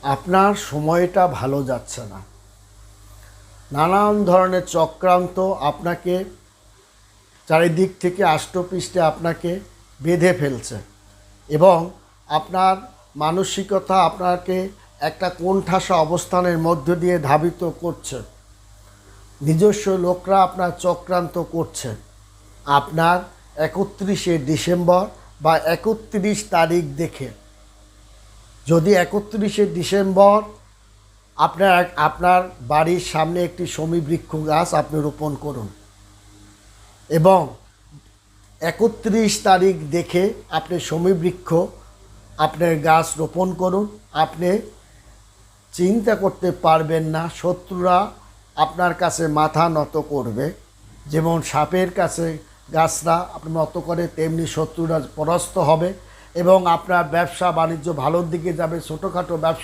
আপনার সময়টা ভালো যাচ্ছে না। নানান ধরনের চক্রান্ত আপনাকে চারিদিক থেকে আষ্টপৃষ্টে আপনাকে বেঁধে ফেলছে এবং আপনার মানসিকতা আপনাকে একটা কোণঠাসা অবস্থানের মধ্য দিয়ে ধাবিত করছে। নিজস্ব লোকরা আপনার চক্রান্ত করছে। আপনার 31শে ডিসেম্বর বা 31 তারিখ দেখে, যদি 31শে ডিসেম্বর আপনার বাড়ির সামনে একটি শমী বৃক্ষ গাছ আপনি রোপণ করুন এবং 31 তারিখ দেখে আপনি শমী বৃক্ষ আপনার গাছ রোপণ করুন। আপনি চিন্তা করতে পারবেন না শত্রুরা আপনার কাছে মাথা নত করবে। যেমন সাপের কাছে গাছরা আপনি নত করে, তেমনি শত্রুরা পরাস্ত হবে এবং আপনার ব্যবসা বাণিজ্য ভালোর দিকে যাবে। ছোটোখাটো ব্যবসা